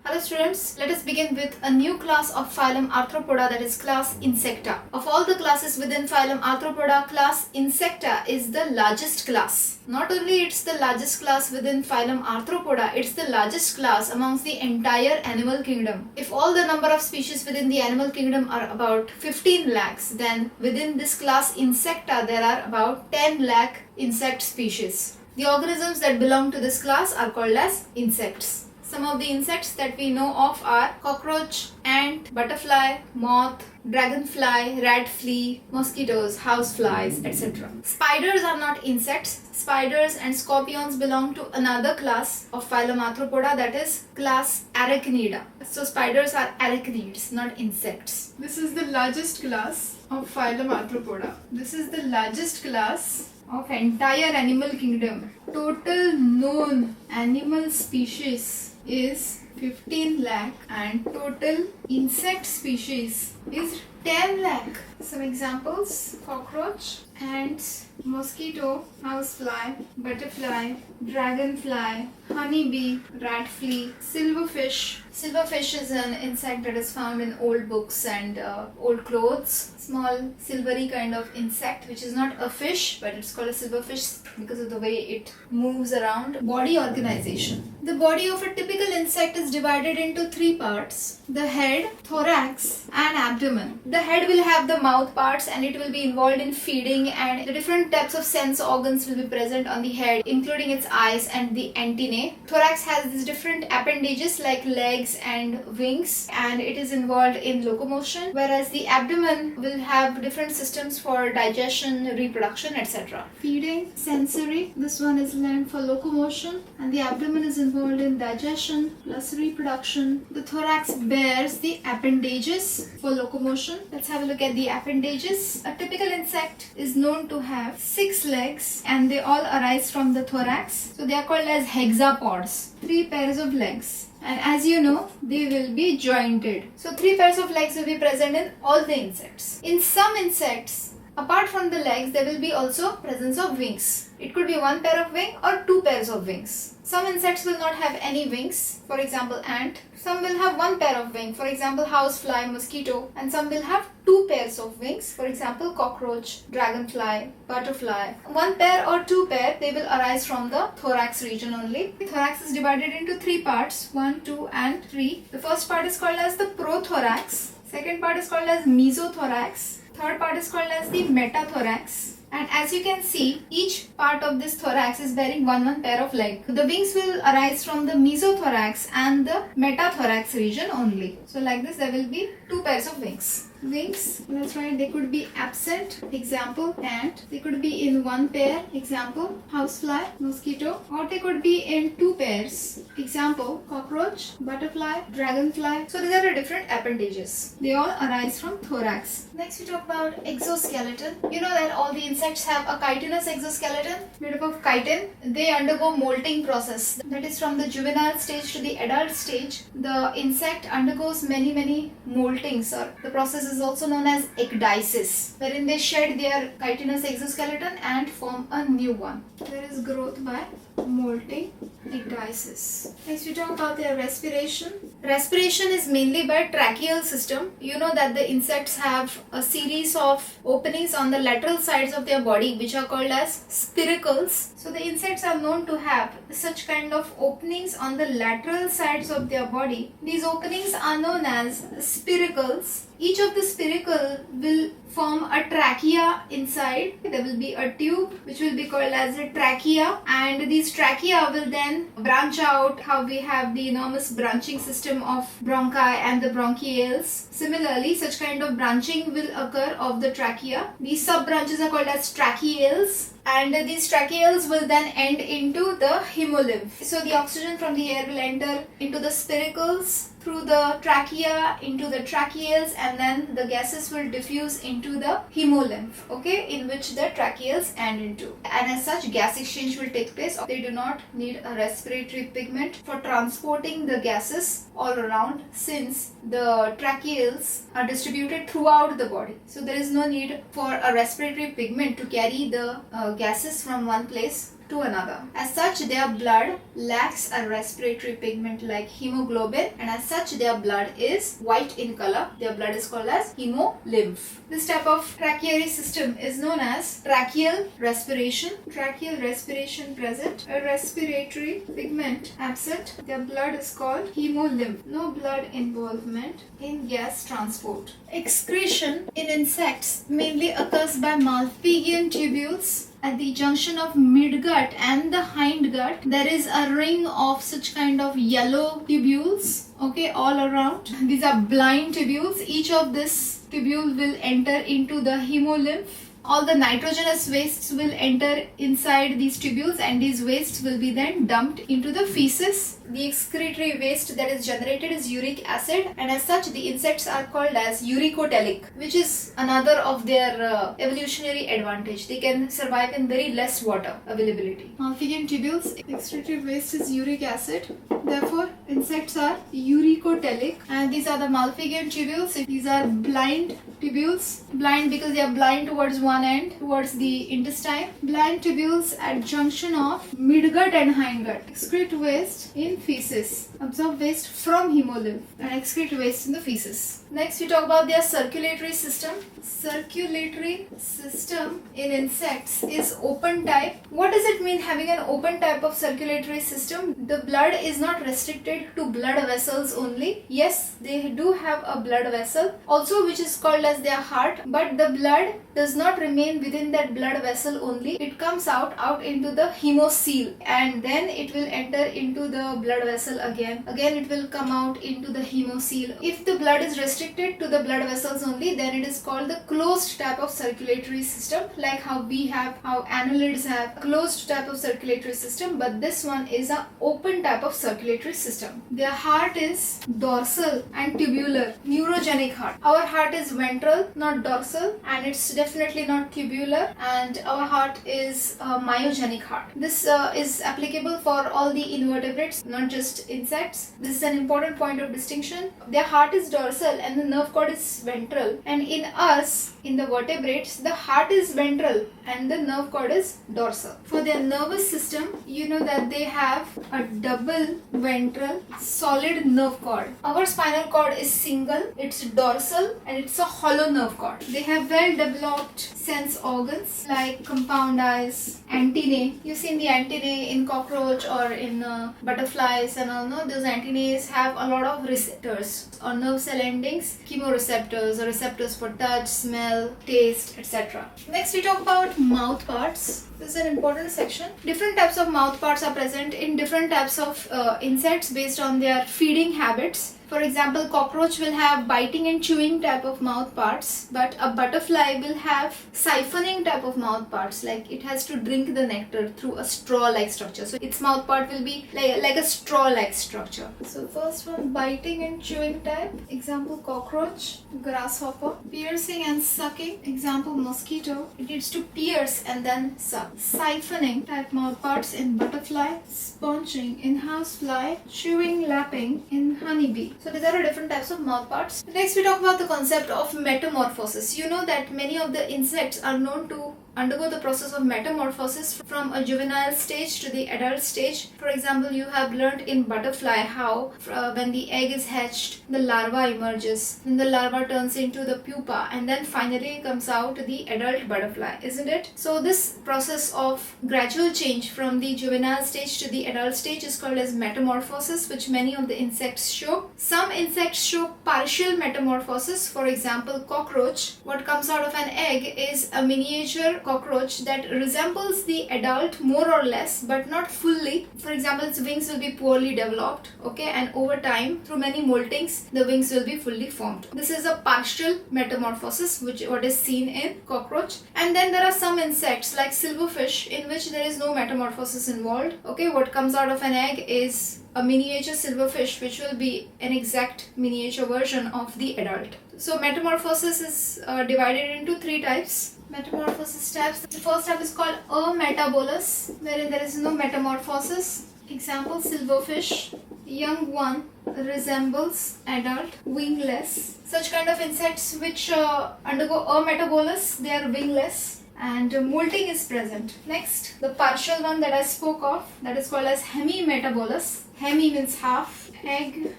Hello students, let us begin with a new class of phylum Arthropoda, that is class Insecta. Of all the classes within phylum Arthropoda, class Insecta is the largest class. Not only it's the largest class within phylum Arthropoda, it's the largest class amongst the entire animal kingdom. If all the number of species within the animal kingdom are about 15 lakhs, then within this class Insecta there are about 10 lakh insect species. The organisms that belong to this class are called as insects. Some of the insects that we know of are cockroach, ant, butterfly, moth, dragonfly, rat flea, mosquitoes, houseflies, etc. Spiders are not insects. Spiders and scorpions belong to another class of phylum Arthropoda, that is class Arachnida. So spiders are arachnids, not insects. This is the largest class of phylum Arthropoda. This is the largest class of entire animal kingdom. Total known animal species is 15 lakh and total insect species is 10 lakh. Some examples: cockroach, ants, mosquito, housefly, butterfly, dragonfly, honeybee, rat flea, silverfish. Silverfish is an insect that is found in old books and old clothes. Small silvery kind of insect which is not a fish, but it's called a silverfish because of the way it moves around. Body organization. The body of a typical insect is divided into three parts: the head, thorax and abdomen. The head will have the mouth parts and it will be involved in feeding, and the different types of sense organs will be present on the head, including its eyes and the antennae. Thorax has these different appendages like legs and wings, and it is involved in locomotion, whereas the abdomen will have different systems for digestion, reproduction, etc. Feeding, sensory, this one is meant for locomotion, and the abdomen is involved in digestion plus reproduction. The thorax bears the appendages for locomotion. Let's have a look at the appendages. A typical insect is known to have 6 legs and they all arise from the thorax. So they are called as hexapods, 3 pairs of legs. And as you know, they will be jointed. So 3 pairs of legs will be present in all the insects. In some insects, apart from the legs, there will be also presence of wings. It could be 1 pair of wing or 2 pairs of wings. Some insects will not have any wings, for example ant. Some will have 1 pair of wing, for example housefly, mosquito. And some will have 2 pairs of wings, for example cockroach, dragonfly, butterfly. 1 pair or 2 pair, they will arise from the thorax region only. The thorax is divided into 3 parts, 1, 2 and 3. The first part is called as the prothorax. Second part is called as mesothorax. Third part is called as the metathorax. And as you can see, each part of this thorax is bearing one pair of legs. The wings will arise from the mesothorax and the metathorax region only. So like this, there will be 2 pairs of wings. Wings, that's right, they could be absent, example ant. They could be in 1 pair, example housefly, mosquito. Or they could be in 2 pairs, example cockroach, butterfly, dragonfly. So these are the different appendages. They all arise from thorax. Next we talk about exoskeleton. You know that all the insects have a chitinous exoskeleton made up of chitin. They undergo molting process. That is, from the juvenile stage to the adult stage, the insect undergoes many moltings, or the process is also known as ecdysis, wherein they shed their chitinous exoskeleton and form a new one. There is growth by molting, ecdysis. Next we talk about their respiration. Respiration is mainly by tracheal system. You know that the insects have a series of openings on the lateral sides of their body which are called as spiracles. So the insects are known to have such kind of openings on the lateral sides of their body. These openings are known as spiracles. Each of the spiracle will form a trachea inside. There will be a tube which will be called as a trachea, and these trachea will then branch out. How we have the enormous branching system of bronchi and the bronchioles. Similarly, such kind of branching will occur of the trachea. These sub branches are called as tracheales, and these tracheales will then end into the hemolymph. So the oxygen from the air will enter into the spiracles, through the trachea into the tracheales, and then the gases will diffuse into the hemolymph, okay, in which the tracheales end into. And as such, gas exchange will take place. They do not need a respiratory pigment for transporting the gases all around, since the tracheales are distributed throughout the body. So there is no need for a respiratory pigment to carry the gases from one place to another. As such, their blood lacks a respiratory pigment like hemoglobin, and as such their blood is white in color. Their blood is called as hemolymph. This type of tracheary system is known as tracheal respiration. Tracheal respiration present, a respiratory pigment absent. Their blood is called hemolymph. No blood involvement in gas transport. Excretion in insects mainly occurs by Malpighian tubules. At the junction of midgut and the hindgut, there is a ring of such kind of yellow tubules, okay, all around. These are blind tubules. Each of this tubule will enter into the hemolymph. All the nitrogenous wastes will enter inside these tubules, and these wastes will be then dumped into the feces. The excretory waste that is generated is uric acid, and as such the insects are called as uricotelic, which is another of their evolutionary advantage. They can survive in very less water availability. Malpighian tubules, excretory waste is uric acid. Therefore, insects are uricotelic, and these are the Malpighian tubules. These are blind tubules. Blind because they are blind towards one end, towards the intestine. Blind tubules at junction of midgut and hindgut. Excrete waste in feces. Absorb waste from hemolymph and excrete waste in the feces. Next, we talk about their circulatory system. Circulatory system in insects is open type. What does it mean having an open type of circulatory system? The blood is not restricted to blood vessels only. Yes, they do have a blood vessel also, which is called as their heart, but the blood does not remain within that blood vessel only. It comes out into the hemocoel, and then it will enter into the blood vessel again. Again it will come out into the hemocoel. If the blood is restricted to the blood vessels only, then it is called the closed type of circulatory system, like how annelids have a closed type of circulatory system, but this one is an open type of circulatory system. Their heart is dorsal and tubular, neurogenic heart. Our heart is ventral, not dorsal, and it's definitely not tubular, and our heart is a myogenic heart. This is applicable for all the invertebrates, not just insects. This is an important point of distinction. Their heart is dorsal and the nerve cord is ventral, and in us, in the vertebrates, the heart is ventral and the nerve cord is dorsal. For their nervous system, you know that they have a double ventral solid nerve cord. Our spinal cord is single, it's dorsal, and it's a hollow nerve cord. They have well developed sense organs like compound eyes, antennae. You've seen the antennae in cockroach or in butterflies and all. No, those antennae have a lot of receptors or nerve cell endings, chemoreceptors or receptors for touch, smell, taste, etc. Next, we talk about mouth parts. This is an important section. Different types of mouth parts are present in different types of insects based on their feeding habits. For example, cockroach will have biting and chewing type of mouth parts, but a butterfly will have siphoning type of mouth parts, like it has to drink the nectar through a straw-like structure. So its mouth part will be like a straw-like structure. So first one, biting and chewing type. Example, cockroach, grasshopper. Piercing and sucking. Example, mosquito. It needs to pierce and then suck. Siphoning type mouth parts in butterfly. Sponging in housefly. Chewing, lapping in honeybee. So these are different types of mouth parts. Next, we talk about the concept of metamorphosis. You know that many of the insects are known to undergo the process of metamorphosis from a juvenile stage to the adult stage. For example, you have learnt in butterfly how when the egg is hatched, the larva emerges, then the larva turns into the pupa, and then finally comes out the adult butterfly, isn't it? So this process of gradual change from the juvenile stage to the adult stage is called as metamorphosis, which many of the insects show. Some insects show partial metamorphosis. For example, cockroach. What comes out of an egg is a miniature cockroach that resembles the adult more or less, but not fully. For example, its wings will be poorly developed, okay, and over time, through many moltings, the wings will be fully formed. This is a partial metamorphosis, what is seen in cockroach. And then there are some insects like silverfish in which there is no metamorphosis involved. Okay, what comes out of an egg is a miniature silverfish, which will be an exact miniature version of the adult. So metamorphosis is divided into three types. Metamorphosis types. The first type is called ametabolous, wherein there is no metamorphosis. Example, silverfish. Young one resembles adult, wingless. Such kind of insects which undergo ametabolous, they are wingless. and molting is present. Next, the partial one that I spoke of, that is called as hemimetabolous. Hemi means half. Egg,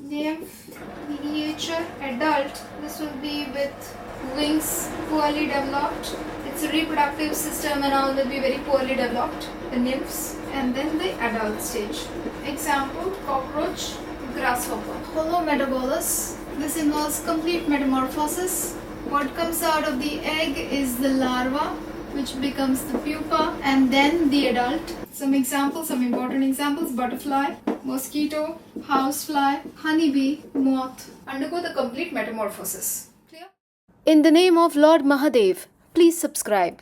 nymph, miniature, adult. This will be with wings poorly developed. Its reproductive system and all will be very poorly developed. The nymphs, and then the adult stage. Example, cockroach, grasshopper. Holometabolous. This involves complete metamorphosis. What comes out of the egg is the larva, which becomes the pupa, and then the adult. Some examples, some important examples: butterfly, mosquito, housefly, honeybee, moth undergo the complete metamorphosis. Clear? In the name of Lord Mahadev, please subscribe.